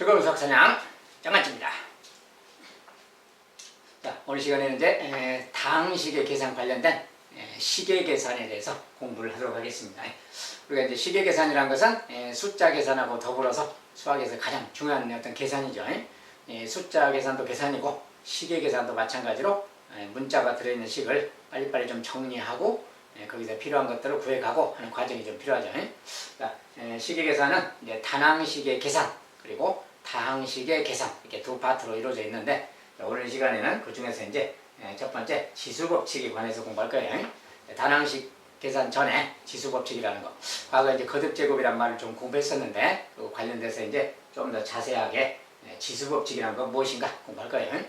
즐거운 수학사냥 장만치입니다. 자, 오늘 시간에는 이제 다항식의 계산 관련된 식의 계산에 대해서 공부를 하도록 하겠습니다. 우리가 이제 식의 계산이란 것은 숫자 계산하고 더불어서 수학에서 가장 중요한 어떤 계산이죠. 숫자 계산도 계산이고 식의 계산도 마찬가지로 문자가 들어있는 식을 빨리빨리 좀 정리하고 거기서 필요한 것들을 구해가고 하는 과정이 좀 필요하죠. 자, 식의 계산은 이제 단항식의 계산 그리고 다항식의 계산 이렇게 두 파트로 이루어져 있는데 오늘 시간에는 그 중에서 이제 첫 번째 지수법칙에 관해서 공부할 거예요. 단항식 계산 전에 지수법칙이라는 거. 과거 이제 거듭제곱이란 말을 좀 공부했었는데 그 관련돼서 이제 좀 더 자세하게 지수법칙이라는 건 무엇인가 공부할 거예요.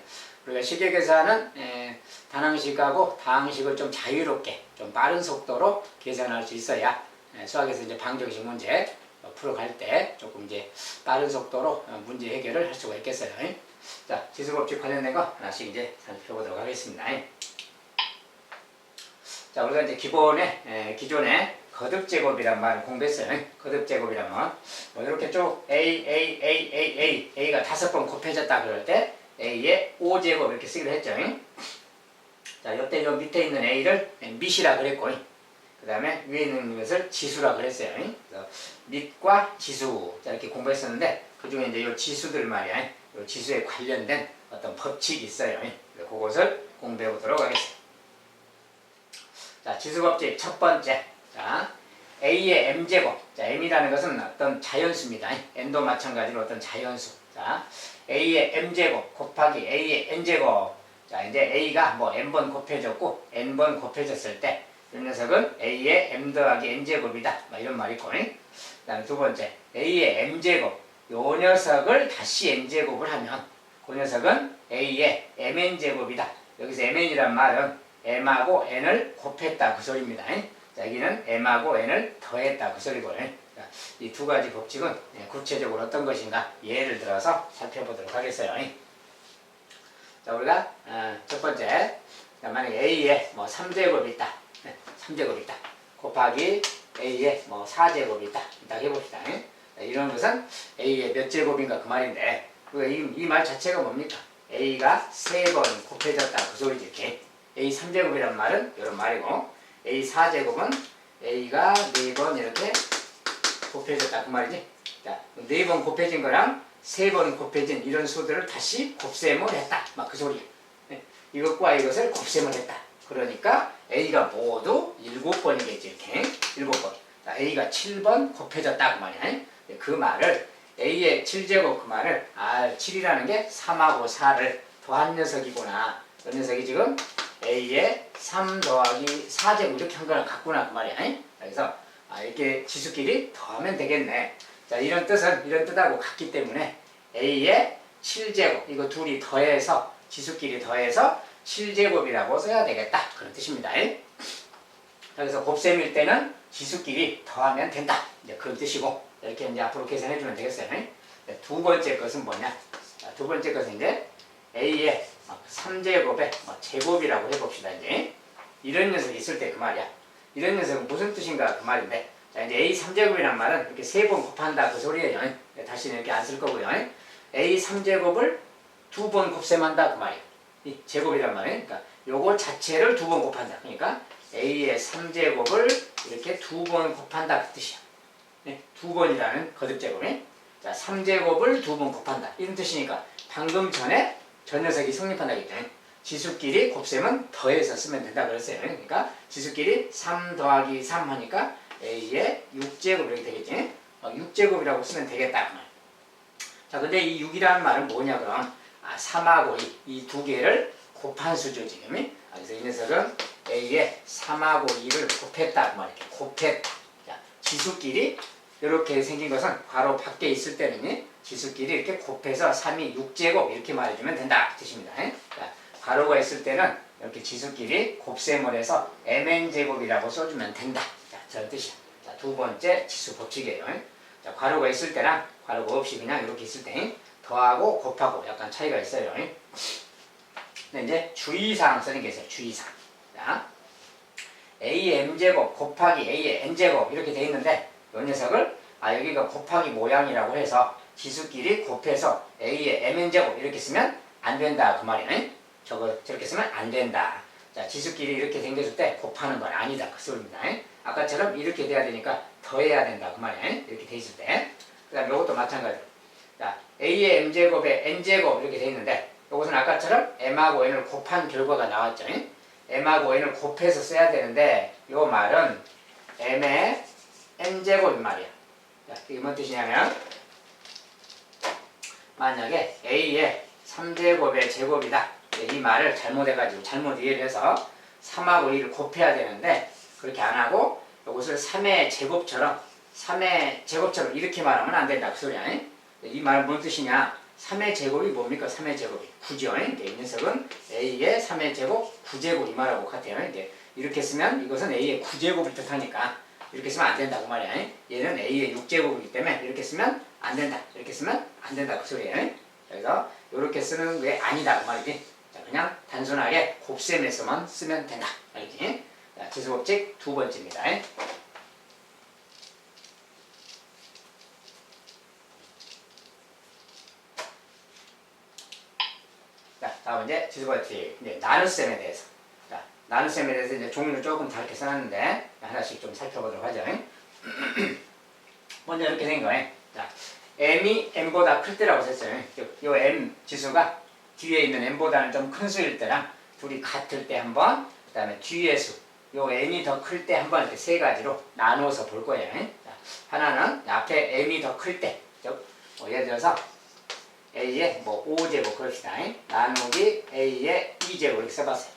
우리가 식의 계산은 단항식하고 다항식을 좀 자유롭게 좀 빠른 속도로 계산할 수 있어야 수학에서 이제 방정식 문제 풀어갈 때 조금 이제 빠른 속도로 문제 해결을 할 수가 있겠어요. 자, 지수법칙 관련된 거 하나씩 이제 살펴보도록 하겠습니다. 자, 우리가 이제 기존에 거듭제곱이란 말을 공부했어요. 거듭제곱이란 말. 뭐 이렇게 쭉 A가 5번 곱해졌다 그럴 때 A의 5제곱 이렇게 쓰기로 했죠. 자, 이때 요 밑에 있는 A를 밑이라 그랬고, 그 다음에 위에 있는 것을 지수라 그랬어요. 그래서 밑과 지수. 자, 이렇게 공부했었는데, 그 중에 이제 요 지수들 말이야. 요 지수에 관련된 어떤 법칙이 있어요. 그것을 공부해 보도록 하겠습니다. 자, 지수법칙 첫 번째. 자, A의 M제곱. 자, M이라는 것은 어떤 자연수입니다. N도 마찬가지로 어떤 자연수. 자, A의 M제곱 곱하기 A의 N제곱. 자, 이제 A가 뭐 N번 곱해졌고, N번 곱해졌을 때, 이 녀석은 A의 M 더하기 N제곱이다. 이런 말이 있고, 그 다음에 두 번째, A의 M제곱. 요 녀석을 다시 N제곱을 하면, 그 녀석은 A의 MN제곱이다. 여기서 MN이란 말은 M하고 N을 곱했다. 그 소리입니다. 자, 여기는 M하고 N을 더했다. 그 소리고, 이 두 가지 법칙은 구체적으로 어떤 것인가 예를 들어서 살펴보도록 하겠어요. 자, 우리가 첫 번째, 만약에 A에 뭐 3제곱이 있다. 3제곱이 있다. 곱하기 A에 뭐 4제곱이 있다. 딱 해봅시다. 이런 것은 A의 몇 제곱인가 그 말인데, 이 말 자체가 뭡니까? A가 3번 곱해졌다. 그 소리지. 이렇게. A 3제곱이란 말은 이런 말이고, A 4제곱은 A가 4번 이렇게 곱해졌다. 그 말이지. 자, 4번 곱해진 거랑 3번 곱해진 이런 수들을 다시 곱셈을 했다. 막 그 소리야. 이것과 이것을 곱셈을 했다. 그러니까 A가 모두 7번이겠지. 이렇게. 7번. 자, A가 7번 곱해졌다. 그 말이야. 그 말을 A의 7제곱 그 말을 7이라는 게 3하고 4를 더한 녀석이구나. 그 녀석이 지금 A의 3 더하기 4제곱 이렇게 한 거랑 같구나. 그 말이야. 그래서 이렇게 지수끼리 더하면 되겠네. 자, 이런 뜻하고 같기 때문에 A의 7제곱, 이거 둘이 더해서, 지수끼리 더해서 7제곱이라고 써야 되겠다. 그런 뜻입니다. 그래서 곱셈일 때는 지수끼리 더하면 된다. 이제 그런 뜻이고, 이렇게 이제 앞으로 계산해주면 되겠어요. 두 번째 것은 뭐냐? 자, 두 번째 것은 이제 A의 3제곱의 제곱이라고 해봅시다. 이제 이런 녀석이 있을 때 그 말이야. 이런 녀석은 무슨 뜻인가 그 말인데, 자, 이제 A 3제곱이란 말은 이렇게 3번 곱한다 그 소리예요. 다시는 이렇게 안 쓸 거고요. A 3제곱을 2번 곱셈한다 그 말이에요. 이 제곱이란 말이에요. 그러니까 요거 자체를 2번 곱한다. 그러니까 A의 3제곱을 이렇게 2번 곱한다 그 뜻이야. 2번이라는 거듭제곱이. 자, 3제곱을 2번 곱한다. 이런 뜻이니까 방금 전에 저 녀석이 성립한다겠죠. 지수끼리 곱셈은 더해서 쓰면 된다 그랬어요. 그러니까 지수끼리 3 더하기 3 하니까 A의 6제곱 이렇게 되겠지. 6제곱이라고 쓰면 되겠다. 자, 근데 이 6이라는 말은 뭐냐 그럼 3하고 2, 이 두 개를 곱한 수죠 지금. 그래서 이 녀석은 A의 3하고 2를 곱했다. 이렇게 곱했다. 자, 지수끼리 이렇게 생긴 것은 괄호 밖에 있을 때는 지수끼리 이렇게 곱해서 3이 6제곱 이렇게 말해주면 된다 뜻입니다. 자, 괄호가 있을 때는 이렇게 지수끼리 곱셈을 해서 mn제곱이라고 써주면 된다. 자, 저런 뜻이야. 자, 두 번째 지수 법칙이에요. 자, 괄호가 있을 때랑 괄호가 없이 그냥 이렇게 있을 때 더하고 곱하고 약간 차이가 있어요. 근데 이제 주의사항 쓰는 게 있어요. 주의사항. 자, A의 m제곱 곱하기 A의 n제곱 이렇게 돼 있는데 이 녀석을 여기가 곱하기 모양이라고 해서 지수끼리 곱해서 A의 mn제곱 이렇게 쓰면 안 된다 그 말이야. 저렇게 쓰면 안 된다. 자, 지수끼리 이렇게 생겼을 때 곱하는 건 아니다 그 소리입니다. 아까처럼 이렇게 돼야 되니까 더해야 된다 그 말이야. 이렇게 돼 있을 때. 그 다음에 이것도 마찬가지로. 자, A의 m제곱에 n제곱 이렇게 돼 있는데 이것은 아까처럼 m하고 n을 곱한 결과가 나왔죠. m하고 n을 곱해서 써야 되는데 이 말은 m의 n제곱인 말이야. 자, 이게 뭔 뜻이냐면 만약에 A의 3제곱의 제곱이다. 이 말을 잘못해가지고 잘못 이해를 해서 3하고 2를 곱해야 되는데 그렇게 안 하고 이것을 3의 제곱처럼 이렇게 말하면 안 된다 그 소리야. 이 말은 뭔 뜻이냐? 3의 제곱이 뭡니까? 3의 제곱이 9죠. 이 녀석은 A의 3의 제곱 9제곱 이 말하고 같아요. 이렇게 쓰면 이것은 A의 9제곱을 뜻하니까 이렇게 쓰면 안 된다고 말이야. 얘는 A의 6제곱이기 때문에 이렇게 쓰면 안 된다. 이렇게 쓰면 안 된다 그 소리예요. 그래서 이렇게 쓰는 게 아니다 그 말이지. 자, 그냥 단순하게 곱셈에서만 쓰면 된다. 알겠지? 자, 지수법칙 두 번째입니다. 자, 다음 이제 지수법칙 이제 나눗셈에 대해서. 자, 나눗셈에 대해서 이제 종류를 조금 다르게 써놨는데 하나씩 좀 살펴보도록 하죠. 먼저 이렇게 된 거예요. 자, m이 n보다 클 때라고 했어요. 이 m 지수가 뒤에 있는 n보다는 좀 큰 수일 때랑 둘이 같을 때 한 번, 그 다음에 뒤의 수, 요 n이 더 클 때 한 번 이렇게 세 가지로 나누어서 볼 거예요. 자, 하나는 앞에 m이 더 클 때, 즉 예를 들어서 a의 5제곱 그럽시다. 나누기 a의 2제곱 이렇게 써봤어요.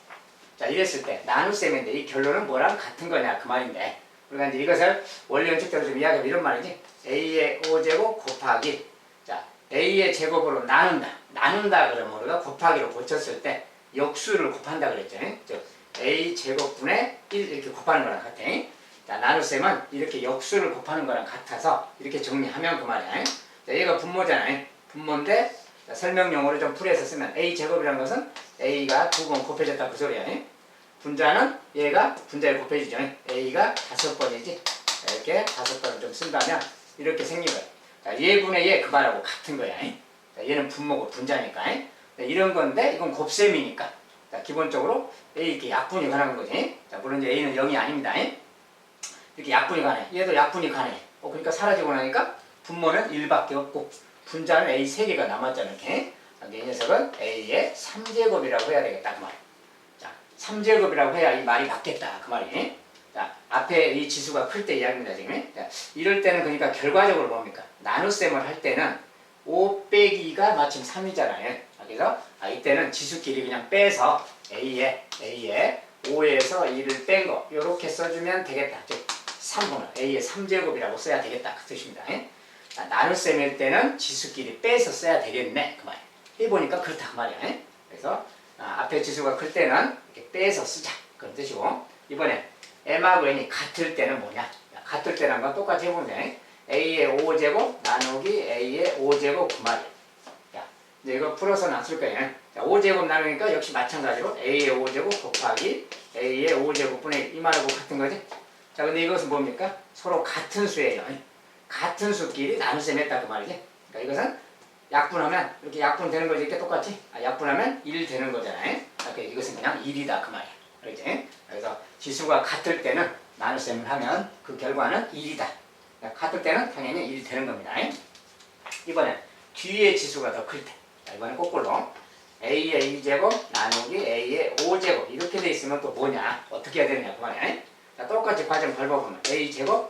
자, 이랬을 때 나눗셈인데 이 결론은 뭐랑 같은 거냐 그 말인데 우리가 이제 이것을 원리 원칙대로 좀 이야기하면 이런 말이지. a의 5제곱 곱하기 자 a의 제곱으로 나눈다 그러면 우리가 곱하기로 고쳤을 때 역수를 곱한다 그랬죠. 즉 a 제곱분의 1 이렇게 곱하는 거랑 같아. 자, 나눗셈은 이렇게 역수를 곱하는 거랑 같아서 이렇게 정리하면 그 말이야. 자, 얘가 분모잖아요. 분모인데 자, 설명용어로 좀 풀이해서 쓰면 a 제곱이라는 것은 a가 2번 곱해졌다 그 소리야. 분자는 얘가 분자를 곱해주죠. a가 5번이지. 이렇게 5번을 좀 쓴다면 이렇게 생긴 거야. 자, 얘분의 얘 그 말하고 같은 거야. 자, 얘는 분모고 분자니까. 자, 이런 건데 이건 곱셈이니까. 자, 기본적으로 A 이렇게 약분이 가는 거지. 자, 물론 이제 A는 0이 아닙니다. 이렇게 약분이 가네. 얘도 약분이 가네. 그러니까 사라지고 나니까 분모는 1밖에 없고 분자는 A 3개가 남았잖아. 이렇게. 자, 이 녀석은 A의 3제곱이라고 해야 되겠다. 그 말. 자, 3제곱이라고 해야 이 말이 맞겠다. 그 말이. 자, 앞에 이 지수가 클 때 이야기입니다. 지금. 자, 이럴 때는 그러니까 결과적으로 뭡니까? 나눗셈을 할 때는 5 빼기가 마침 3이잖아요. 그래서 이때는 지수끼리 그냥 빼서 A에 5에서 2를 뺀 거 이렇게 써주면 되겠다. 즉 3분의 A의 3제곱이라고 써야 되겠다. 그 뜻입니다. 나눗셈일 때는 지수끼리 빼서 써야 되겠네. 그 말이에요. 해보니까 그렇다. 그 말이야. 그래서 앞에 지수가 클 때는 이렇게 빼서 쓰자. 그런 뜻이고 이번에 m하고 n이 같을 때는 뭐냐? 같을 때는 건 똑같이 해보면 돼. a의 5제곱 나누기 a의 5제곱 그 말이야. 자, 이제 이거 풀어서 놨을 거예요. 자, 5제곱 나누니까 역시 마찬가지로 a의 5제곱 곱하기 a의 5제곱분의 이 말하고 같은 거지. 자, 근데 이것은 뭡니까? 서로 같은 수예요. 같은 수끼리 나눗셈 했다 그 말이지. 그러니까 이것은 약분하면 이렇게 약분되는 거지. 이렇게 똑같이 약분하면 1 되는 거잖아요. 그러니까 이것은 그냥 1이다 그 말이야. 그렇지? 그래서 지수가 같을 때는 나눗셈을 하면 그 결과는 1이다. 같을 때는 당연히 1이 되는 겁니다. 이번엔 뒤에 지수가 더 클 때. 자, 이번엔 거꾸로 a의 2제곱 나누기 a의 5제곱 이렇게 돼 있으면 또 뭐냐? 어떻게 해야 되느냐 그 말이야. 자, 똑같이 과정 밟아보면 a제곱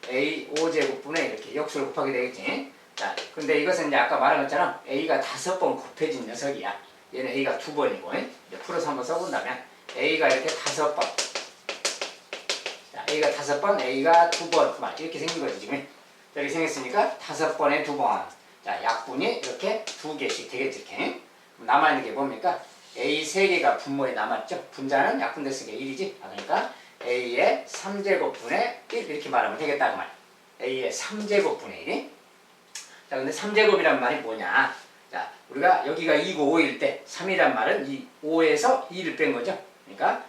a 5제곱분의 이렇게 역수를 곱하게 되겠지. 자, 근데 이것은 이제 아까 말한 것처럼 a가 5번 곱해진 녀석이야. 얘는 a가 2번이고 이제 풀어서 한번 써본다면 a가 이렇게 5번 자, a가 5번 a가 2번 그만 이렇게 생긴 거지 지금. 이렇게 생겼으니까 5번에 2번 자, 약분이 이렇게 2개씩 되겠지 이렇게. 남아있는 게 뭡니까? a 3개가 분모에 남았죠. 분자는 약분됐으니까 1이지. 그러니까 a의 3제곱분의 1 이렇게 말하면 되겠다 그 말. a의 3제곱분의 1이. 자, 근데 3제곱이란 말이 뭐냐? 자, 우리가 여기가 2고 5일 때 3이란 말은 이 5에서 2를 뺀 거죠. 그러니까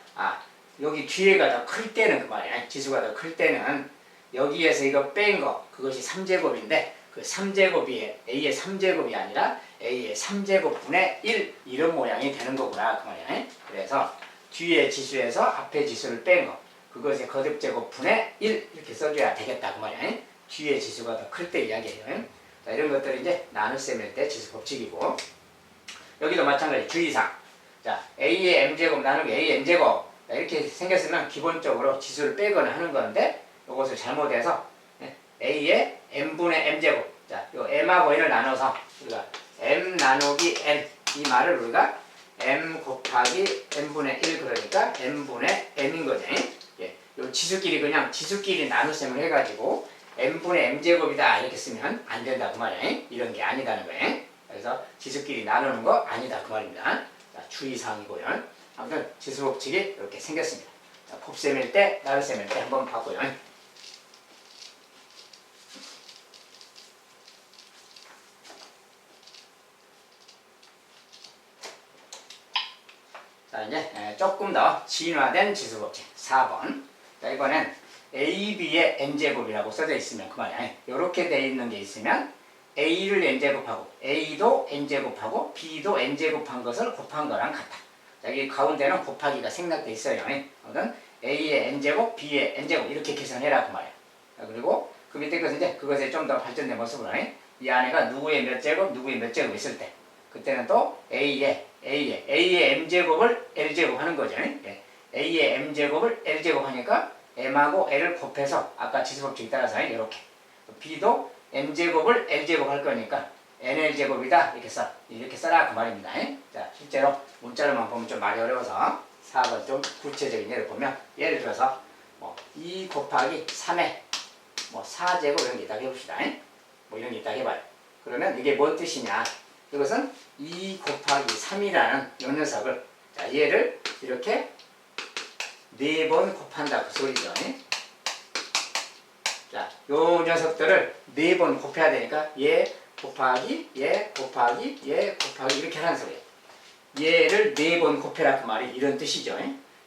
여기 뒤에가 더 클 때는 그 말이야. 지수가 더 클 때는 여기에서 이거 뺀 거 그것이 3제곱인데 그 3제곱이 a의 3제곱이 아니라 a의 3제곱분의 1 이런 모양이 되는 거구나 그 말이야. 그래서 뒤에 지수에서 앞에 지수를 뺀 거 그것의 거듭제곱 분의 1 이렇게 써줘야 되겠다 그 말이야. 뒤에 지수가 더 클 때 이야기예요. 자, 이런 것들이 이제 나눗셈일 때 지수 법칙이고 여기도 마찬가지 주의사항. 자, a의 m제곱 나누기 a n제곱 이렇게 생겼으면 기본적으로 지수를 빼거나 하는 건데 이것을 잘못해서 a의 m분의 m제곱 자, 요 m하고 n을 나눠서 우리가 m 나누기 n 이 말을 우리가 m 곱하기 n분의 1 그러니까 m분의 m인 거지. 예, 요 지수끼리 그냥 지수끼리 나눗셈을 해가지고 m분의 m제곱이다 이렇게 쓰면 안 된다 그 말이야. 이런 게 아니다는 거예요. 그래서 지수끼리 나누는 거 아니다 그 말입니다. 자, 주의사항이고요. 아무튼 지수 법칙이 이렇게 생겼습니다. 자, 곱셈일 때, 나눗셈일 때 한번 봤고요. 자, 이제 조금 더 진화된 지수 법칙 4번. 자, 이번엔 a, b의 n제곱이라고 써져 있으면 그 말이야. 이렇게 돼 있는 게 있으면 a를 n제곱하고 a도 n제곱하고 b도 n제곱한 것을 곱한 거랑 같다. 자, 여기 가운데는 곱하기가 생략돼 있어요. 아무튼 a의 n제곱, b의 n제곱 이렇게 계산해라 그 말이야. 자, 그리고 그 밑에 것은 이제 그것에 좀 더 발전된 모습으로 이 안에가 누구의 몇 제곱, 누구의 몇 제곱 있을 때 그때는 또 a의 m제곱을 l제곱 하는 거죠. 예. a의 m제곱을 l제곱 하니까 m하고 l을 곱해서 아까 지수법칙에 따라서 이렇게 b도 m제곱을 l제곱 할 거니까 nl제곱이다 이렇게 써라 그 말입니다. 자, 실제로 문자로만 보면 좀 말이 어려워서 4번 좀 구체적인 예를 보면 예를 들어서 뭐 2 곱하기 3의 뭐 4제곱 이런 게 있다고 해봅시다. 뭐 이런 게 있다고 해봐요. 그러면 이게 뭔 뜻이냐? 이것은 2 곱하기 3이라는 이 녀석을 자, 얘를 이렇게 4번 곱한다 그 소리죠. 자, 요 녀석들을 4번 곱해야 되니까 얘 곱하기 얘 곱하기 얘 곱하기 이렇게 하는 소리예요. 얘를 4번 곱해라 그 말이 이런 뜻이죠.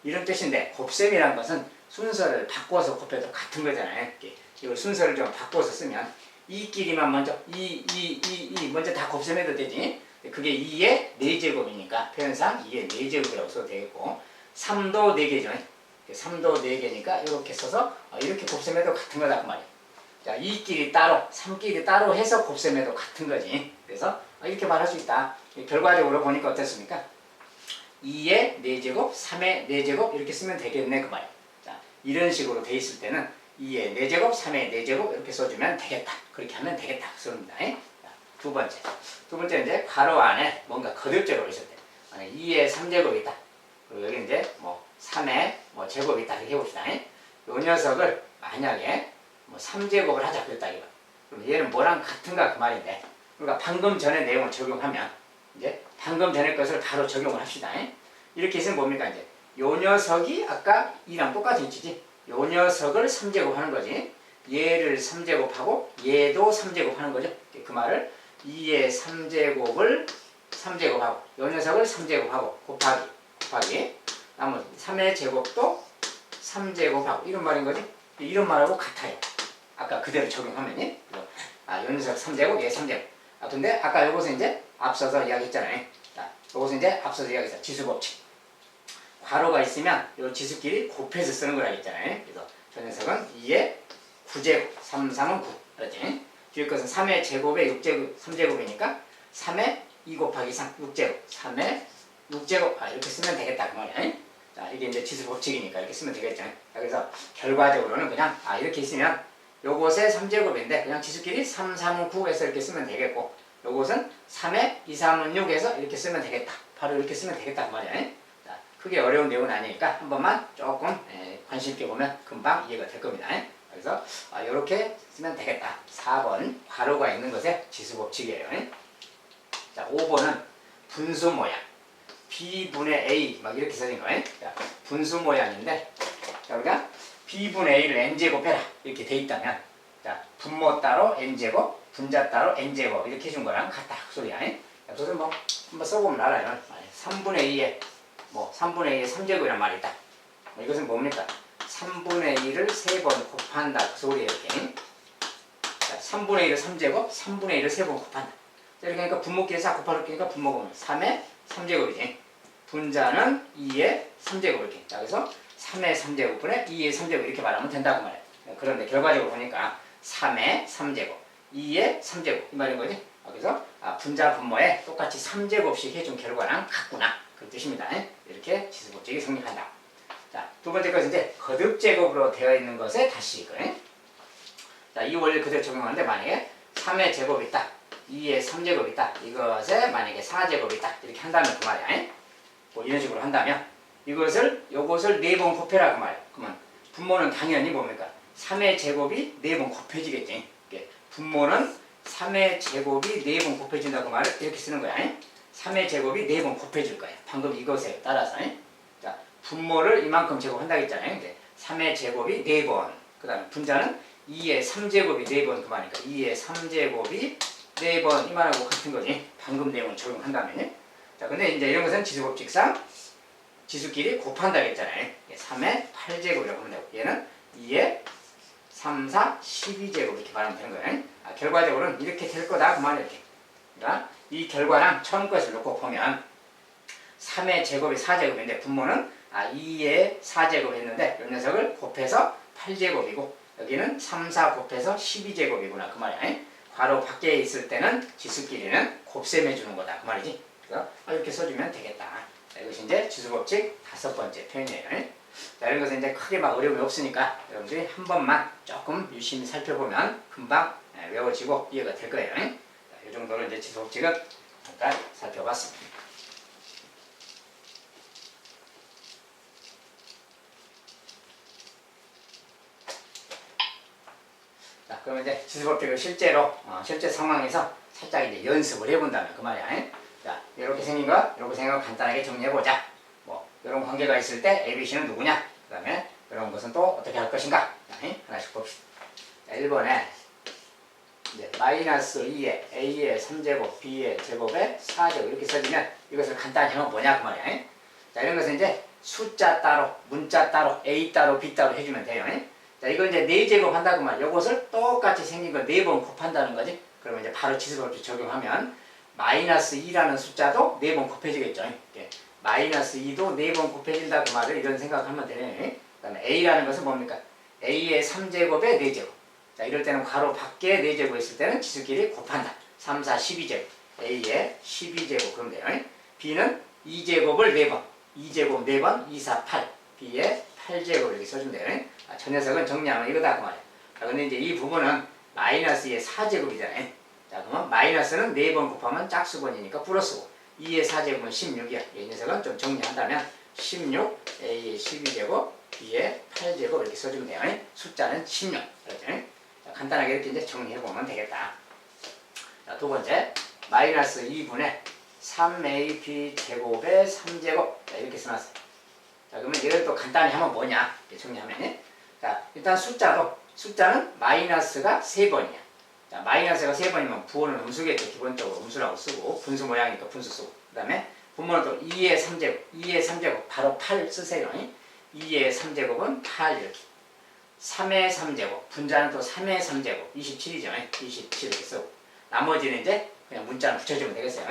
이런 뜻인데 곱셈이란 것은 순서를 바꿔서 곱해도 같은 거잖아요. 이걸 순서를 좀 바꿔서 쓰면 이끼리만 먼저 이 먼저 다 곱셈해도 되지. 그게 2의 4제곱이니까 표현상 2의 4제곱이라고 써도 되겠고 3도 4개죠. 3도 4개니까 이렇게 써서 이렇게 곱셈해도 같은 거다 그 말이에요. 자, 2끼리 따로 3끼리 따로 해서 곱셈해도 같은 거지. 그래서 이렇게 말할 수 있다. 결과적으로 보니까 어떻습니까? 2의 4제곱, 3의 4제곱 이렇게 쓰면 되겠네 그 말이에요. 자, 이런 식으로 돼 있을 때는 2의 4제곱, 3의 4제곱 이렇게 써주면 되겠다. 그렇게 하면 되겠다. 그 소리입니다. 자, 두 번째 이제 괄호 안에 뭔가 거듭제곱이 있을 때 만약에 2의 3제곱이 있다. 그리고 여기 이제 뭐 3의 뭐 제곱이 있다. 이렇게 해봅시다. 이 녀석을 만약에 뭐 3제곱을 하자 그랬다 이거. 그럼 얘는 뭐랑 같은가 그 말인데. 그러니까 방금 전에 내용을 적용하면 이제 방금 전에 것을 바로 적용을 합시다. 이렇게 있으면 뭡니까 이제 요 녀석이 아까 2랑 똑같은 위치지. 요 녀석을 3제곱 하는 거지. 얘를 3제곱하고 얘도 3제곱 하는 거죠. 그 말을 2의 3제곱을 3제곱하고 요 녀석을 3제곱하고 곱하기 나머지 3의 제곱도 3제곱하고 이런 말인 거지. 이런 말하고 같아요. 아까 그대로 적용하면요. 요 녀석 3제곱 얘 3제곱. 근데 아까 요것은 이제 앞서서 이야기했잖아요. 자, 요것은 이제 앞서서 이야기했어. 지수법칙. 괄호가 있으면 요 지수끼리 곱해서 쓰는 거라 했잖아요. 그래서 저 녀석은 2의 9제곱, 3, 3은 9. 그렇지? 뒤에 것은 3의 제곱에 6제곱, 3제곱이니까 3의 2 곱하기 3, 6제곱. 3의 6제곱. 이렇게 쓰면 되겠다. 그 말이야. 자, 이게 이제 지수법칙이니까 이렇게 쓰면 되겠죠. 자, 그래서 결과적으로는 그냥 이렇게 있으면 요것의 3제곱인데 그냥 지수끼리 3, 3은 9 해서 이렇게 쓰면 되겠고 요것은 3의 2, 3은 6 해서 이렇게 쓰면 되겠다. 바로 이렇게 쓰면 되겠다. 그 말이야. 자, 크게 어려운 내용은 아니니까 한 번만 조금 관심 있게 보면 금방 이해가 될 겁니다. 그래서 이렇게 쓰면 되겠다. 4번 괄호가 있는 것의 지수법칙이에요. 자, 5번은 분수 모양. b분의 a 막 이렇게 써진 거예요. 자, 분수 모양인데 자, 우리가 b분의 a를 n제곱 해라 이렇게 돼 있다면 자, 분모 따로 n제곱 분자 따로 n제곱 이렇게 해준 거랑 같다 그 소리야. 그래서 뭐 한번 써보면 알아요. 3분의 2에 뭐 3분의 2에 3제곱이란 말이 있다. 이것은 뭡니까? 3분의 2를 3번 곱한다 그 소리예요. 이렇게. 자, 3분의 1을 3제곱, 3분의 1을 3번 곱한다. 자, 이렇게 하니까 분모끼리 곱하기 끼니까 분모가 오면 3의 3제곱이지. 분자는 2의 3제곱 이렇게. 자, 그래서 3의 3제곱분의 2의 3제곱 이렇게 말하면 된다고 말이야. 그런데 결과적으로 보니까 3의 3제곱, 2의 3제곱 이 말인 거지. 그래서 분자 분모에 똑같이 3제곱씩 해준 결과랑 같구나. 그 뜻입니다. 이렇게 지수법칙이 성립한다. 자, 두 번째 것은 이제 거듭제곱으로 되어 있는 것에 다시 이거. 자, 이 원리를 그대로 적용하는데 만약에 3의 제곱이 있다, 2의 3제곱이 있다, 이것에 만약에 4제곱이 있다 이렇게 한다면 그 말이야. 뭐 이런 식으로 한다면 요것을 4번 곱해라 그 말이야. 그러면 분모는 당연히 뭡니까? 3의 제곱이 4번 곱해지겠지. 분모는 3의 제곱이 4번 곱해진다고 말을 이렇게 쓰는 거야. 3의 제곱이 4번 곱해질 거야. 방금 이것에 따라서. 자, 분모를 이만큼 제곱한다고 했잖아요. 3의 제곱이 4번. 그 다음에 분자는 2의 3제곱이 4번 그 말이니까 2의 3제곱이 4번 이 말하고 같은 거지. 방금 내용을 적용한다면. 자, 근데 이제 이런 것은 지수법칙상 지수끼리 곱한다고 했잖아요. 3의 8제곱이라고 하면 되고 얘는 2의 3, 4, 12제곱 이렇게 말하면 되는 거예요. 결과적으로는 이렇게 될 거다 그 말이에요. 그러니까 이 결과랑 처음 것을 놓고 보면 3의 제곱이 4제곱인데 분모는 2의 4제곱 했는데 이 녀석을 곱해서 8제곱이고 여기는 3, 4 곱해서 12제곱이구나 그 말이야. 괄호 밖에 있을 때는 지수끼리는 곱셈해 주는 거다 그 말이지. 그래서 이렇게 써주면 되겠다. 자, 이것이 이제 지수법칙 5번째 표현이에요. 자, 이런 것은 이제 크게 막 어려움이 없으니까 여러분들이 한 번만 조금 유심히 살펴보면 금방 외워지고 이해가 될 거예요. 자, 이 정도로 이제 지수법칙은 잠깐 살펴봤습니다. 자, 그러면 이제 지수법칙을 실제로 실제 상황에서 살짝 이제 연습을 해본다면 그 말이야. 자, 이렇게 생긴 거, 이렇게 생긴 거 간단하게 정리해보자. 뭐 이런 관계가 있을 때 ABC는 누구냐? 그 다음에 이런 것은 또 어떻게 할 것인가? 자, 하나씩 봅시다. 자, 1번에 이제 마이너스 2의 A의 3제곱, B의 제곱에 4제곱 이렇게 써주면 이것을 간단히 하면 뭐냐 그 말이야. 자, 이런 것은 이제 숫자 따로, 문자 따로, A 따로, B 따로 해주면 돼요. 자, 이거 이제 4제곱 한다고 말이야. 이것을 똑같이 생긴 거 4번 곱한다는 거지. 그러면 이제 바로 지수법칙 적용하면 마이너스 2라는 숫자도 4번 곱해지겠죠. 마이너스 2도 4번 곱해진다고 말을 이런 생각하면 되네. 그 다음에 A라는 것은 뭡니까? A의 3제곱에 4제곱. 자, 이럴 때는 괄호 밖에 4제곱 있을 때는 지수끼리 곱한다. 3, 4, 12제곱. A의 12제곱 그럼 돼요. B는 2제곱을 4번. 2제곱 4번, 2, 4, 8. B의 8제곱 이렇게 써주면 돼요. 저 녀석은 정리하면 이거다 그 말이야. 자, 근데 이제 이 부분은 마이너스의 4제곱이잖아요. 자, 그러면 마이너스는 4번 곱하면 짝수번이니까 플러스고 2의 4제곱은 16이야. 이 녀석은 좀 정리한다면 16, A의 12제곱, B의 8제곱 이렇게 써주면 돼요. 숫자는 16. 그렇죠? 자, 간단하게 이렇게 이제 정리해보면 되겠다. 자, 두 번째, 마이너스 2분의 3AB 제곱의 3제곱. 자, 이렇게 써놨어요. 자, 그러면 얘를 또 간단히 하면 뭐냐? 이렇게 정리하면. 자, 일단 숫자는 마이너스가 3번이야. 자, 마이너스가 3번이면 부호는 음수겠죠. 기본적으로 음수라고 쓰고 분수 모양이니까 분수 쓰고 그 다음에 분모는 또 2의 3제곱 2의 3제곱 바로 8 쓰세요. 2의 3제곱은 8 이렇게 3의 3제곱 분자는 또 3의 3제곱 27이죠. 27 이렇게 쓰고 나머지는 이제 그냥 문자를 붙여주면 되겠어요.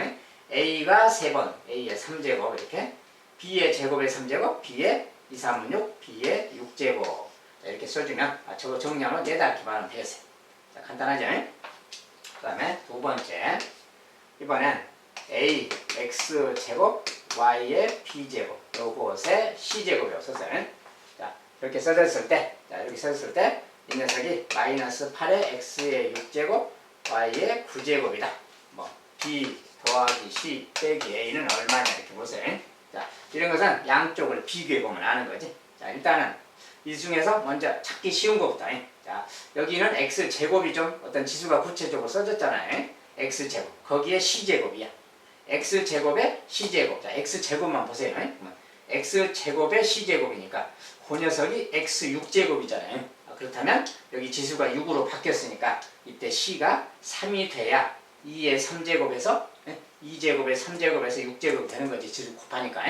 A가 3번 A의 3제곱 이렇게 B의 제곱의 3제곱 B의 2, 3은 6 B의 6제곱 이렇게 써주면 저거 정리하면 내다 기반하면 되겠어요. 자, 간단하죠? 그 다음에 두 번째 이번엔 A, X제곱, Y의 B제곱 요것에 C제곱이라고 썼어요. 자, 이렇게 써졌을 때 이 녀석이 마이너스 8의 X의 6제곱, Y의 9제곱이다. 뭐 B 더하기 C 빼기 A는 얼마냐 이렇게 보세요. 자, 이런 것은 양쪽을 비교해보면 아는 거지. 자, 일단은 이 중에서 먼저 찾기 쉬운 것부터. 자, 여기는 x제곱이 좀 어떤 지수가 구체적으로 써졌잖아요. x제곱. 거기에 c제곱이야. x제곱에 c제곱. 자, x제곱만 보세요. x제곱에 c제곱이니까 그 녀석이 x6제곱이잖아요. 그렇다면 여기 지수가 6으로 바뀌었으니까 이때 c가 3이 돼야 2의 3제곱에서 2제곱에 3제곱에서 6제곱이 되는 거지. 지수 곱하니까.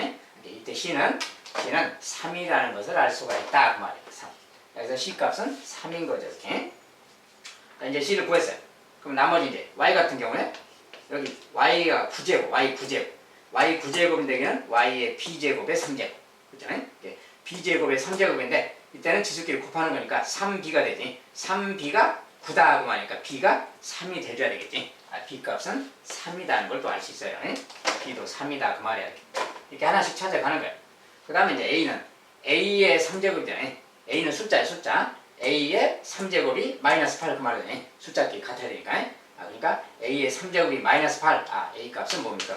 이때 c는 3이라는 것을 알 수가 있다. 그 말이에요. 3. 그래서 C 값은 3인 거죠. 이렇게. 이제 C를 구했어요. 그럼 나머지 이제 y 같은 경우에 여기 y가 9제곱, y 9제곱. y 9제곱인 데기는 y의 b제곱의 3제곱. 그렇잖아요? b제곱의 3제곱인데 이때는 지수끼리 곱하는 거니까 3b가 되지. 3b가 9다 하고 하니까 b가 3이 돼줘야 되겠지. b 값은 3이다는 걸 또 알 수 있어요. b도 3이다 그 말이야. 이렇게 하나씩 찾아가는 거예요. 그 다음에 이제 a는 a의 3제곱이잖아요. a는 숫자야 숫자. a의 3제곱이 마이너스 8 그 말이네. 숫자끼리 같아야 되니까. 그러니까 a의 3제곱이 마이너스 8. a 값은 뭡니까?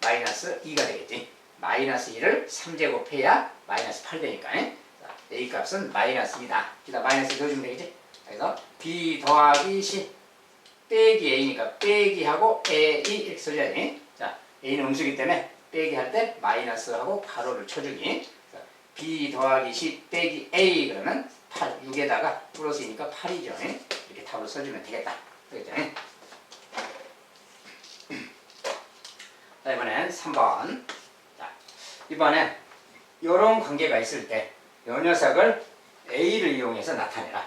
마이너스 2가 되겠지. 마이너스 2를 3제곱해야 마이너스 8 되니까. a 값은 마이너스 2다. 여기다 마이너스 넣어주면 되겠지. 그래서 b 더하기 c 빼기 a니까 빼기하고 a 이렇게 써줘야 돼. 자, a는 음수기 때문에 빼기 할 때 마이너스하고 가로를 쳐주기. b 더하기 c 빼기 a 그러면 8, 6에다가 플러스이니까 8이죠. 이렇게 답을 써주면 되겠다. 되겠죠? 자, 이번엔 3번. 자, 이번엔 이런 관계가 있을 때 이 녀석을 a를 이용해서 나타내라.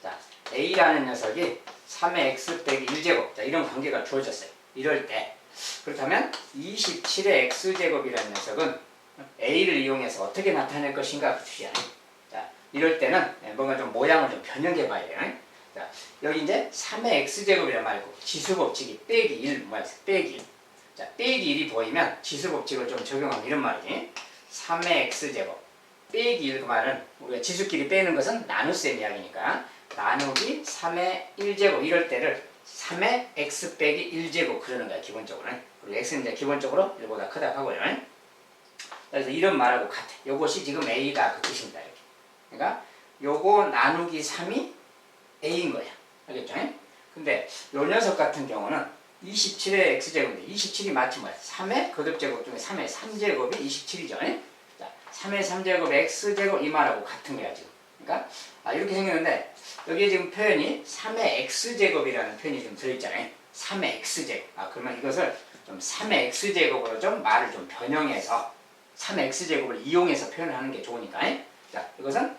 자, a라는 녀석이 3의 x 빼기 1제곱. 자, 이런 관계가 주어졌어요. 이럴 때 그렇다면 27의 x제곱이라는 녀석은 a를 이용해서 어떻게 나타낼 것인가 그 주시야. 자, 이럴 때는 뭔가 좀 모양을 좀 변형해 봐야 돼요. 자, 여기 이제 3의 x제곱이란 말고 지수법칙이 빼기 1 뭐야? 빼기 1. 자, 빼기 1이 보이면 지수법칙을 좀 적용하면 이런 말이지. 3의 x제곱 빼기 1 그 말은 우리가 지수끼리 빼는 것은 나눗셈 이야기니까 나누기 3의 1제곱 이럴 때를 3의 x 빼기 1제곱 그러는 거야 기본적으로는. 그리고 x는 이제 기본적으로 1보다 크다 하고요. 그래서 이런 말하고 같아. 요것이 지금 a다 그 뜻입니다. 이렇게. 그러니까 요거 나누기 3이 a인 거야. 알겠죠? 근데 요 녀석 같은 경우는 27의 x제곱인데 27이 마치 뭐야? 3의 거듭제곱 중에 3의 3제곱이 27이죠. 자, 3의 3제곱 x제곱 이 말하고 같은 거야 지금. 그러니까 이렇게 생겼는데 여기에 지금 표현이 3의 x제곱이라는 표현이 좀 들어있잖아요. 3의 x제곱. 그러면 이것을 좀 3의 x제곱으로 좀 말을 좀 변형해서 3의 x제곱을 이용해서 표현을 하는 게 좋으니까. 자, 이것은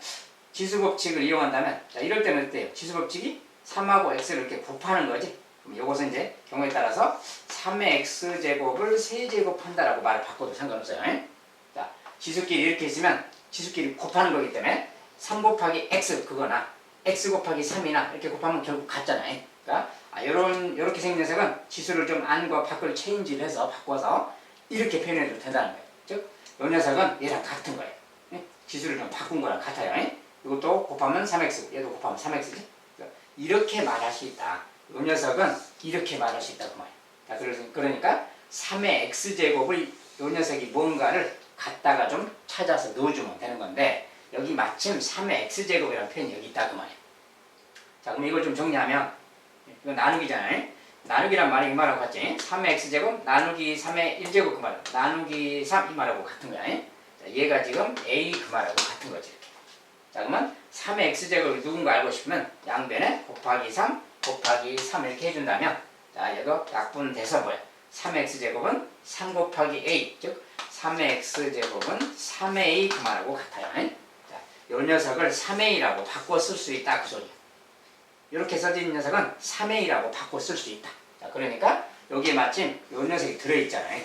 지수법칙을 이용한다면 자, 이럴 때는 어때요? 지수법칙이 3하고 x를 이렇게 곱하는 거지. 그럼 이것은 이제 경우에 따라서 3의 x제곱을 세제곱한다라고 말을 바꿔도 상관없어요. 자, 지수끼리 이렇게 있으면 지수끼리 곱하는 거기 때문에 3 곱하기 x 그거나 x 곱하기 3이나 이렇게 곱하면 결국 같잖아요. 그러니까 요렇게 생긴 녀석은 지수를 좀 안과 밖을 체인지를 해서 바꿔서 이렇게 표현해도 된다는 거예요. 즉, 요 녀석은 얘랑 같은 거예요. 지수를 좀 바꾼 거랑 같아요. 이것도 곱하면 3x, 얘도 곱하면 3x지. 이렇게 말할 수 있다. 이 녀석은 이렇게 말할 수 있다고 말이에요. 자, 그러니까 3의 x제곱을 이 녀석이 뭔가를 갖다가 좀 찾아서 넣어주면 되는 건데 여기 마침 3의 x제곱이라는 표현이 여기 있다 그 말이에요. 자, 그럼 이걸 좀 정리하면 이거 나누기잖아요. 나누기란 말이 이 말하고 같지. 3의 x제곱 나누기 3의 1제곱 그 말, 나누기 3 이 말하고 같은 거야. 자, 얘가 지금 a 그 말하고 같은 거지. 이렇게. 자, 그러면 3의 x제곱이 누군가 알고 싶으면 양변에 곱하기 3 곱하기 3 이렇게 해준다면 자, 이거 약분돼서 뭐야? 3의 x제곱은 3 곱하기 a 즉 3의 x제곱은 3a 그 말하고 같아요. 자, 이 녀석을 3a라고 바꿔 쓸 수 있다 그 소리야. 이렇게 써진 녀석은 3a라고 바꿔 쓸 수 있다. 자, 그러니까 여기에 마침 이 녀석이 들어있잖아요.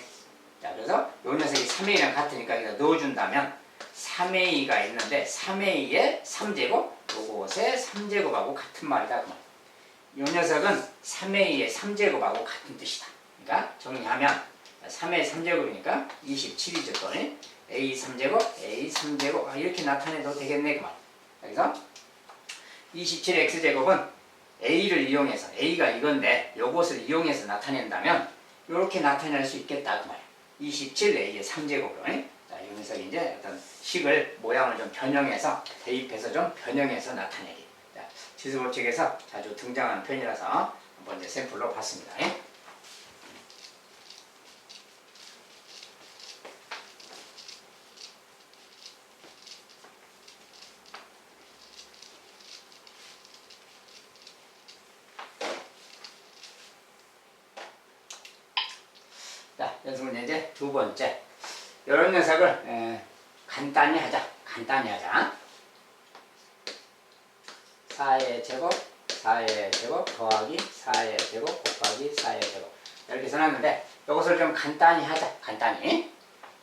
자, 그래서 이 녀석이 3a랑 같으니까 여기다 넣어준다면 3a가 있는데 3a의 3제곱 요것의 3제곱하고 같은 말이다 그 말. 이 녀석은 3a의 3제곱하고 같은 뜻이다. 그러니까 정리하면 3의 3제곱이니까 27이죠 또. a 3제곱 a 3제곱 이렇게 나타내도 되겠네 그 말. 그래서 27의 x제곱은 a를 이용해서 a가 이건데 요것을 이용해서 나타낸다면 이렇게 나타낼 수 있겠다 그 말이야. 27a의 3제곱으로. 자, 이 녀석이 이제 어떤 식을 모양을 좀 변형해서 대입해서 좀 변형해서 나타내기. 자, 지수법칙에서 자주 등장하는 표현이라서 한번 이제 샘플로 봤습니다. 자, 연습 문제 이제 두 번째. 이런 녀석을 간단히 하자. 4의 제곱, 4의 제곱 더하기 4의 제곱 곱하기 4의 제곱 이렇게 써놨는데 이것을 좀 간단히 하자. 간단히.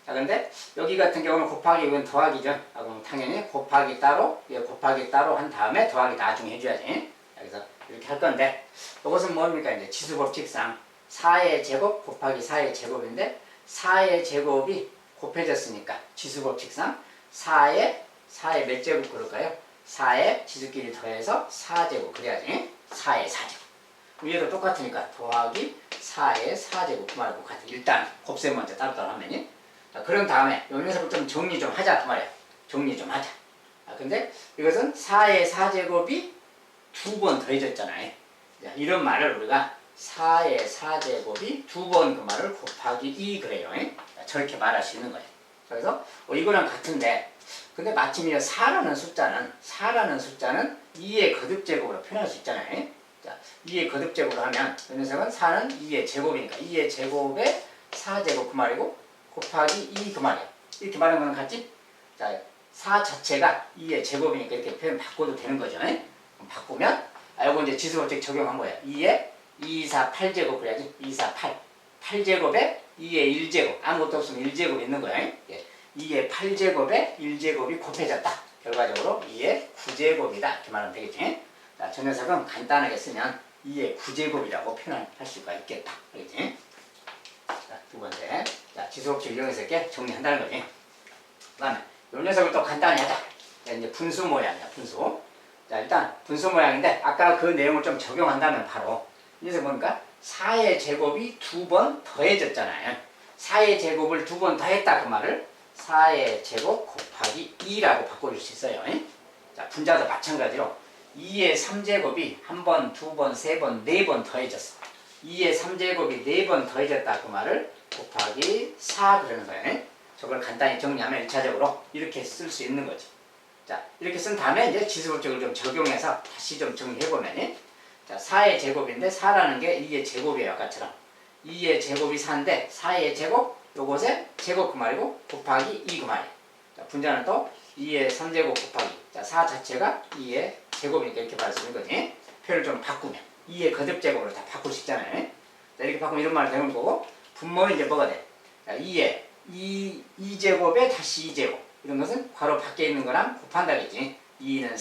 자, 근데 여기 같은 경우는 곱하기 이건 더하기죠. 그럼 당연히 곱하기 따로 곱하기 따로 한 다음에 더하기 나중에 해줘야지. 그래서 이렇게 할 건데 이것은 뭡니까? 이제 지수법칙상 4의 제곱 곱하기 4의 제곱인데 4의 제곱이 곱해졌으니까 지수법칙상 4의 몇 제곱 그럴까요? 4의 지수끼리 더해서 4제곱 그래야지. 4의 4제곱. 위에도 똑같으니까 더하기 4의 4제곱 그 말하고 같아. 일단 곱셈 먼저 따로따로 하면이. 자, 그런 다음에 이 녀석을 좀 정리 좀 하자 그 말이야. 정리 좀 하자. 근데 이것은 4의 4제곱이 두 번 더해졌잖아요. 자, 이런 말을 우리가 4의 4제곱이 두 번 그 말을 곱하기 2 그래요. 자, 저렇게 말할 수 있는 거예요. 그래서 이거랑 같은데 근데 마침 이 4라는 숫자는 2의 거듭제곱으로 표현할 수 있잖아요. 자, 2의 거듭제곱으로 하면 이 녀석은 4는 2의 제곱이니까 2의 제곱에 4제곱 그 말이고 곱하기 2 그 말이야. 이렇게 말하는 거는 같지? 자, 4 자체가 2의 제곱이니까 이렇게 표현 바꿔도 되는 거죠. 그럼 바꾸면 이거 이제 지수법칙 적용한 거야. 2에 2, 4, 8제곱 그래야지. 2, 4, 8. 8제곱에 2의 1제곱. 아무것도 없으면 1제곱 있는 거야. 2의 8제곱에 1제곱이 곱해졌다. 결과적으로 2의 9제곱이다. 이렇게 말하면 되겠지. 자, 저 녀석은 간단하게 쓰면 2의 9제곱이라고 표현할 수가 있겠다. 알겠지? 자, 두 번째. 자, 지수법칙을 이용해서 이렇게 정리한다는 거지. 그 다음에 이 녀석을 또 간단히 하자. 이제 분수 모양이야, 분수. 자, 일단 분수 모양인데 아까 그 내용을 좀 적용한다면 바로 이 녀석 보니까 4의 제곱이 두 번 더해졌잖아요. 4의 제곱을 두 번 더했다 그 말을 4의 제곱 곱하기 2라고 바꿔줄 수 있어요. 자, 분자도 마찬가지로 2의 3제곱이 한 번, 두 번, 세 번, 네 번 더해졌어. 2의 3제곱이 네 번 더해졌다 그 말을 곱하기 4 그러는 거예요. 저걸 간단히 정리하면 1차적으로 이렇게 쓸 수 있는 거지. 자, 이렇게 쓴 다음에 이제 지수법칙을 좀 적용해서 다시 좀 정리해보면 자, 4의 제곱인데 4라는 게 2의 제곱이에요. 아까처럼 2의 제곱이 4인데 4의 제곱 요것에 제곱 그 말이고 곱하기 2 그 말이에요. 자, 분자는 또 2의 3제곱 곱하기 자, 4 자체가 2의 제곱이니까 이렇게 받을 수 있는 거지. 표를 좀 바꾸면 2의 거듭제곱으로 다 바꿀 수 있잖아요. 자, 이렇게 바꾸면 이런 말이 되는 거고 분모는 이제 뭐가 돼? 자, 2의 2제곱에 다시 2제곱 이런 것은 괄호 밖에 있는 거랑 곱한다겠지. 2는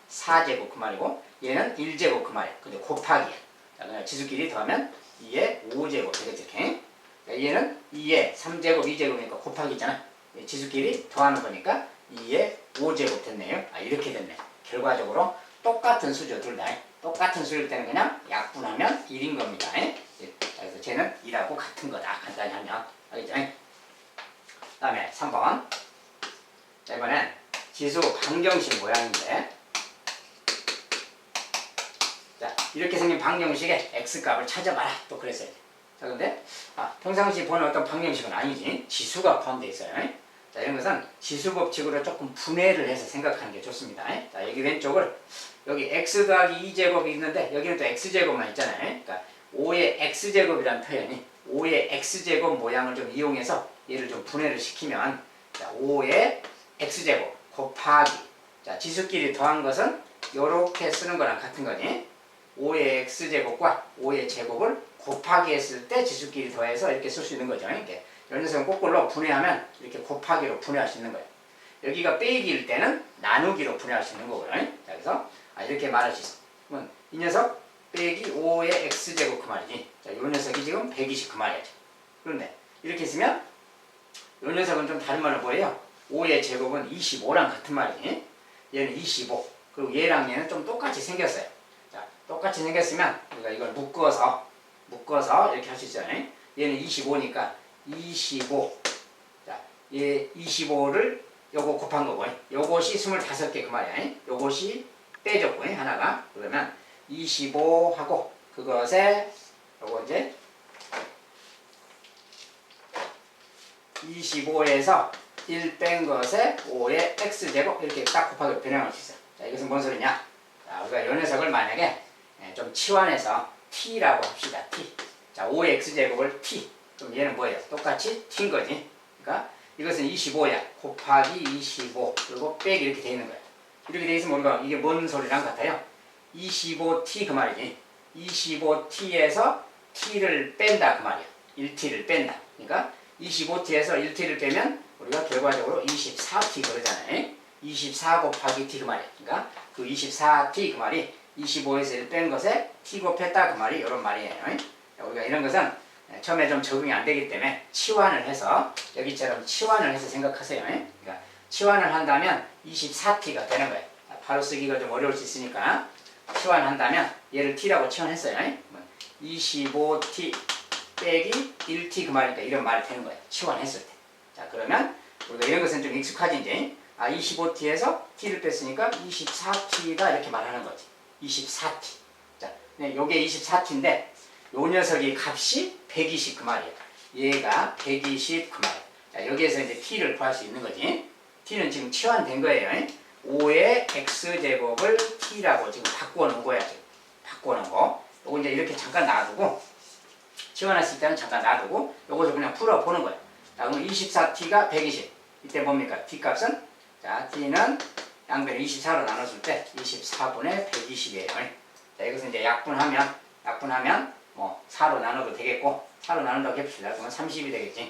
4제곱 그 말이고 얘는 1제곱 그 말이야. 근데 곱하기야. 자, 그냥 지수끼리 더하면 2의 5제곱 되겠지. 이렇게. 얘는 2의 3제곱 2제곱이니까 곱하기잖아. 지수끼리 더하는 거니까 2의 5제곱 됐네요. 이렇게 됐네. 결과적으로 똑같은 수죠. 둘 다. 똑같은 수일 때는 그냥 약분하면 1인 겁니다. 그래서 쟤는 2하고 같은 거다. 간단히 하면. 알겠죠? 그 다음에 3번. 자, 이번엔 지수 방정식 모양인데 자, 이렇게 생긴 방정식의 x값을 찾아봐라. 또 그랬어요. 자, 근데 평상시 보는 어떤 방정식은 아니지. 지수가 포함되어 있어요. 자, 이런 것은 지수법칙으로 조금 분해를 해서 생각하는 게 좋습니다. 자, 여기 왼쪽을 여기 x 더하기 2제곱이 있는데 여기는 또 x제곱만 있잖아요. 그러니까 5의 x제곱이라는 표현이 5의 x제곱 모양을 좀 이용해서 얘를 좀 분해를 시키면 자, 5의 x제곱 곱하기 자, 지수끼리 더한 것은 이렇게 쓰는 거랑 같은 거니 5의 x제곱과 5의 제곱을 곱하기 했을 때 지수끼리 더해서 이렇게 쓸 수 있는 거죠. 이렇게 이런 녀석은 거꾸로 분해하면 이렇게 곱하기로 분해할 수 있는 거예요. 여기가 빼기일 때는 나누기로 분해할 수 있는 거고요. 자, 그래서 이렇게 말할 수 있어. 그러면 이 녀석 빼기 5의 x제곱 그 말이지. 자, 이 녀석이 지금 120 그 말이죠. 그런데 이렇게 쓰면 이 녀석은 좀 다른 말로 뭐예요? 5의 제곱은 25랑 같은 말이지. 얘는 25. 그리고 얘랑 얘는 좀 똑같이 생겼어요. 자, 똑같이 생겼으면 우리가 이걸 묶어서 이렇게 할 수 있잖아요. 얘는 25니까 25. 자, 얘 25를 요거 곱한 거고, 요것이 25개 그 말이야. 요것이 빼졌고, 하나가. 그러면 25하고, 그것에, 요거 이제, 25에서 1 뺀 것에 5의 x제곱, 이렇게 딱 곱하기 변형할 수 있어요. 자, 이것은 뭔 소리냐? 자, 우리가 요 녀석을 만약에 좀 치환해서 t라고 합시다. t. 자, 5의 x제곱을 t. 그럼 얘는 뭐예요? 똑같이 t인 거지. 그러니까 이것은 25야. 곱하기 25. 그리고 빼기 이렇게 돼 있는 거야. 이렇게 돼 있으면 우리가 이게 뭔 소리랑 같아요? 25t 그 말이지. 25t에서 t를 뺀다 그 말이야. 1t를 뺀다. 그러니까 25t에서 1t를 빼면 우리가 결과적으로 24t 그러잖아요. 24 곱하기 t 그 말이야. 그러니까 그 24t 그 말이 25에서 1 뺀 것에 t 곱했다 그 말이 이런 말이에요. 우리가 이런 것은 처음에 좀 적응이 안 되기 때문에 치환을 해서 여기처럼 치환을 해서 생각하세요. 그러니까 치환을 한다면 24t가 되는 거예요. 바로 쓰기가 좀 어려울 수 있으니까 치환한다면 얘를 t라고 치환했어요. 25t 빼기 1t 그 말이니까 이런 말이 되는 거예요. 치환했을 때. 자, 그러면 우리가 이런 것은 좀 익숙하지 이제. 25t에서 t를 뺐으니까 24t가 이렇게 말하는 거지. 24t. 자, 네, 요게 24t인데 요 녀석이 값이 120 그 말이에요. 얘가 120 그 말이에요. 자, 여기에서 이제 t를 구할 수 있는 거지. t는 지금 치환된 거예요. 5의 x제곱을 t라고 지금 바꿔 놓은 거야. 지금. 바꿔 놓은 거. 요거 이제 이렇게 잠깐 놔두고 치환했을 때는 잠깐 놔두고 요것을 그냥 풀어보는 거예요. 자, 그럼 24t가 120. 이때 뭡니까? t 값은? 자, t는 양변을 24로 나눴을 때 24분의 120이에요. 자, 이것은 이제 약분하면 뭐 4로 나눠도 되겠고 4로 나눈다고 해봅시다. 그러면 30이 되겠지.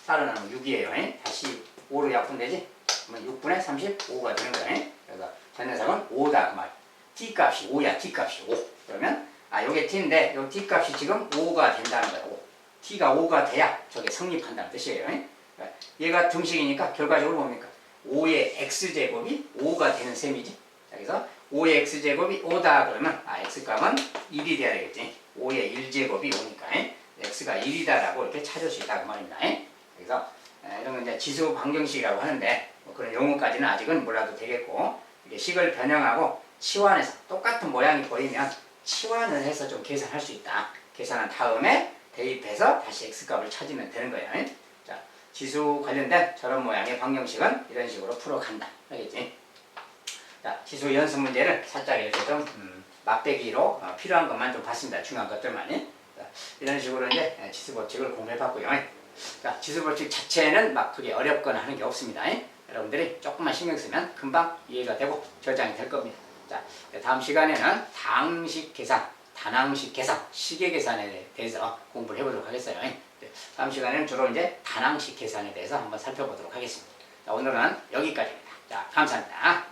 4로 나누면 6이에요. 다시 5로 약분되지? 그러면 6분의 35가 되는 거예요. 그래서 전 녀석은 5다 그 말. t 값이 5야. t 값이 5. 그러면 요게 t인데 요 t 값이 지금 5가 된다는 거예요. 5. t가 5가 돼야 저게 성립한다는 뜻이에요. 그러니까 얘가 등식이니까 결과적으로 뭡니까? 5의 x제곱이 5가 되는 셈이지. 그래서 5의 x제곱이 5다 그러면 x값은 1이 돼야 되겠지. 5의 1제곱이 5니까 x가 1이다라고 이렇게 찾을 수 있다 그 말입니다. 그래서 이런 건 이제 지수 방정식이라고 하는데 뭐 그런 용어까지는 아직은 몰라도 되겠고 이게 식을 변형하고 치환해서 똑같은 모양이 보이면 치환을 해서 좀 계산할 수 있다. 계산한 다음에 대입해서 다시 x값을 찾으면 되는 거예요. 자, 지수 관련된 저런 모양의 방정식은 이런 식으로 풀어간다. 알겠지? 자, 지수 연습 문제를 살짝 이렇게 좀 맛배기로 필요한 것만 좀 봤습니다. 중요한 것들만. 자, 이런 식으로 이제 지수 법칙을 공부해봤고요. 자, 지수 법칙 자체는 막 그게 어렵거나 하는 게 없습니다. 여러분들이 조금만 신경 쓰면 금방 이해가 되고 저장이 될 겁니다. 자, 다음 시간에는 당식 계산, 단항식 계산, 시계 계산에 대해서 공부를 해보도록 하겠어요. 다음 시간에는 주로 이제 단항식 계산에 대해서 한번 살펴보도록 하겠습니다. 자, 오늘은 여기까지입니다. 자, 감사합니다.